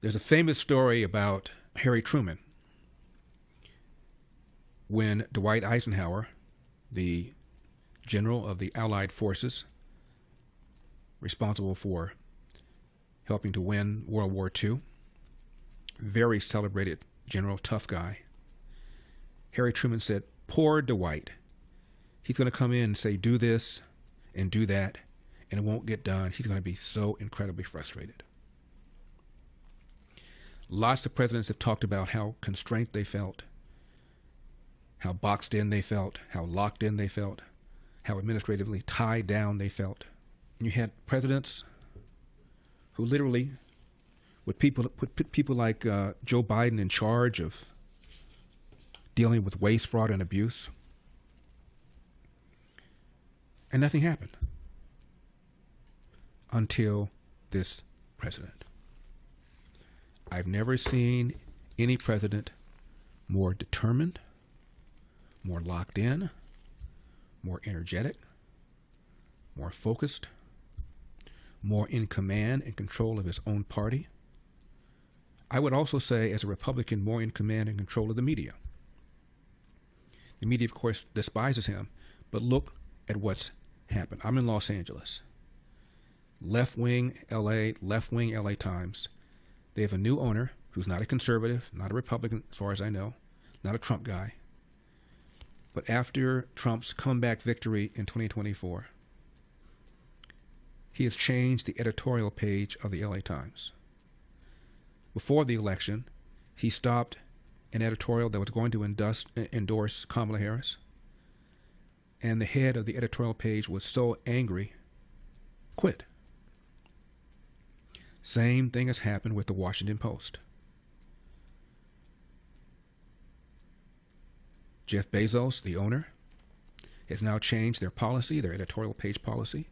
There's a famous story about Harry Truman when Dwight Eisenhower, the general of the Allied forces responsible for helping to win World War II, very celebrated general, tough guy. Harry Truman said, poor Dwight. He's going to come in and say, do this and do that, and it won't get done. He's going to be so incredibly frustrated. Lots of presidents have talked about how constrained they felt, how boxed in they felt, how locked in they felt, how administratively tied down they felt. And you had presidents who literally would put people like Joe Biden in charge of dealing with waste, fraud, and abuse. And nothing happened until this president. I've never seen any president more determined, more locked in, more energetic, more focused, more in command and control of his own party. I would also say, as a Republican, more in command and control of the media. The media, of course, despises him, but look at what's happened. I'm in Los Angeles. Left-wing LA Times. They have a new owner who's not a conservative, not a Republican, as far as I know, not a Trump guy. But after Trump's comeback victory in 2024, he has changed the editorial page of the LA Times. Before the election, he stopped an editorial that was going to endorse Kamala Harris. And the head of the editorial page was so angry, quit. Same thing has happened with the Washington Post. Jeff Bezos, the owner, has now changed their policy, their editorial page policy,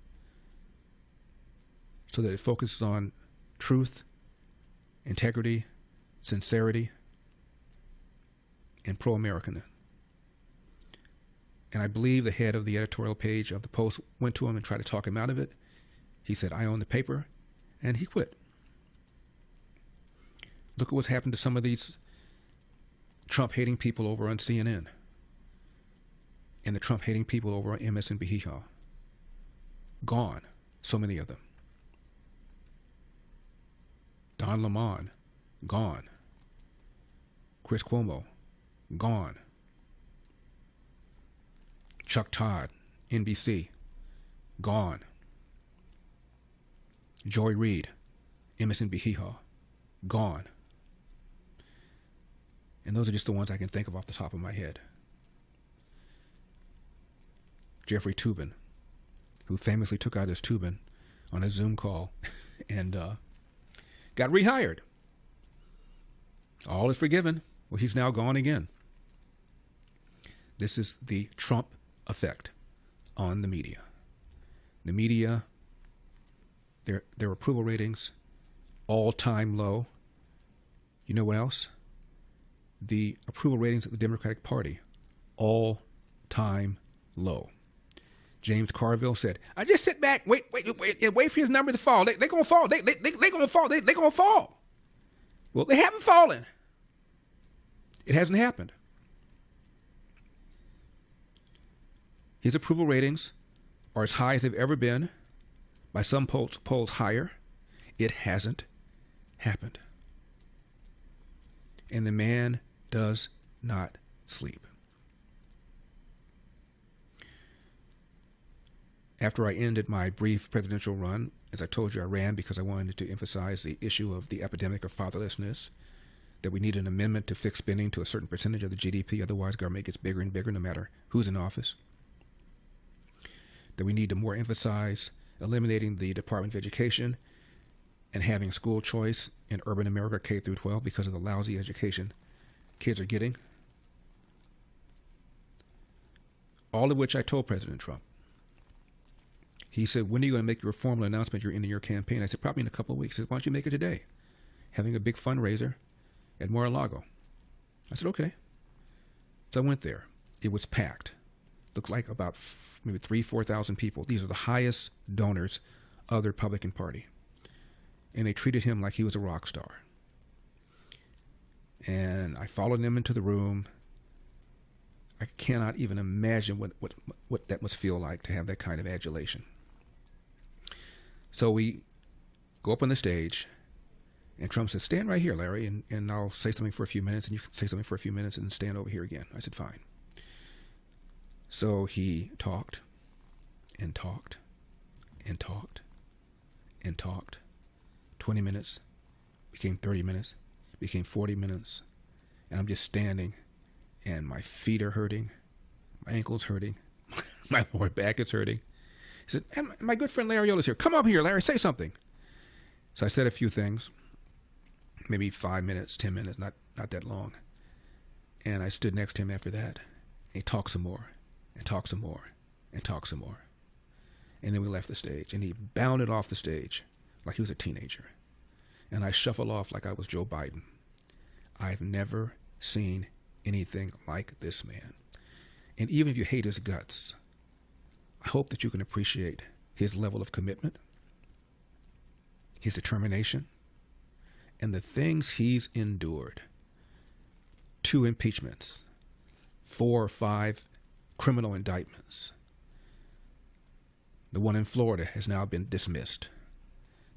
so that it focuses on truth, integrity, sincerity, and pro-American. And I believe the head of the editorial page of the Post went to him and tried to talk him out of it. He said, I own the paper, and he quit. Look at what's happened to some of these Trump-hating people over on CNN and the Trump-hating people over on MSNBC. Gone, so many of them. Don Lemon, gone. Chris Cuomo, gone. Chuck Todd, NBC, gone. Joy Reid, MSNBC, gone. And those are just the ones I can think of off the top of my head. Jeffrey Toobin, who famously took out his Toobin on a Zoom call and got rehired. All is forgiven. Well, he's now gone again. This is the Trump effect on the media. The media, their approval ratings, all-time low. You know what else? The approval ratings of the Democratic Party, all-time low. James Carville said, I just sit back, wait for his number to fall. They're going to fall. They're going to fall. They're going to fall. Well, they haven't fallen. It hasn't happened. His approval ratings are as high as they've ever been. By some polls higher. It hasn't happened. And the man does not sleep. After I ended my brief presidential run, as I told you, I ran because I wanted to emphasize the issue of the epidemic of fatherlessness, that we need an amendment to fix spending to a certain percentage of the GDP, otherwise government gets bigger and bigger no matter who's in office. That we need to more emphasize eliminating the Department of Education and having school choice in urban America, K through 12, because of the lousy education kids are getting. All of which I told President Trump. He said, when are you going to make your formal announcement you're ending your campaign? I said, probably in a couple of weeks. He said, why don't you make it today? Having a big fundraiser at Mar-a-Lago. I said, okay. So I went there. It was packed. Looked like about maybe 4,000 people. These are the highest donors of the Republican Party. And they treated him like he was a rock star. And I followed them into the room. I cannot even imagine what that must feel like to have that kind of adulation. So we go up on the stage, and Trump says, "Stand right here, Larry, and I'll say something for a few minutes, and you can say something for a few minutes, and stand over here again." I said, "Fine." So he talked and talked and talked and talked. 20 minutes became 30 minutes, became 40 minutes, and I'm just standing, and my feet are hurting, my ankles hurting, my lower back is hurting. He said, "And my good friend Larry Elder's here. Come up here, Larry, say something." So I said a few things, maybe 5 minutes, 10 minutes, not that long. And I stood next to him after that. And he talked some more, and talked some more, and talked some more. And then we left the stage, and he bounded off the stage like he was a teenager. And I shuffled off like I was Joe Biden. I've never seen anything like this man. And even if you hate his guts, I hope that you can appreciate his level of commitment, his determination, and the things he's endured. 2 impeachments, 4 or 5 criminal indictments. The one in Florida has now been dismissed.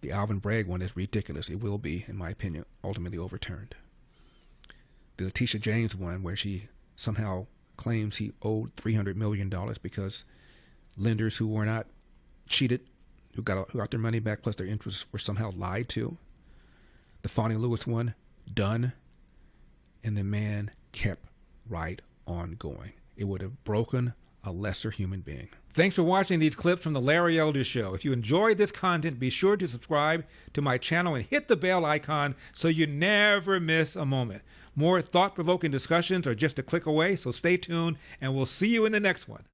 The Alvin Bragg one is ridiculous. It will be, in my opinion, ultimately overturned. The Letitia James one, where she somehow claims he owed $300 million because lenders who were not cheated, who got their money back plus their interests, were somehow lied to. The Fonnie Lewis one, done. And the man kept right on going. It would have broken a lesser human being. Thanks for watching these clips from The Larry Elder Show. If you enjoyed this content, be sure to subscribe to my channel and hit the bell icon so you never miss a moment. More thought-provoking discussions are just a click away, so stay tuned, and we'll see you in the next one.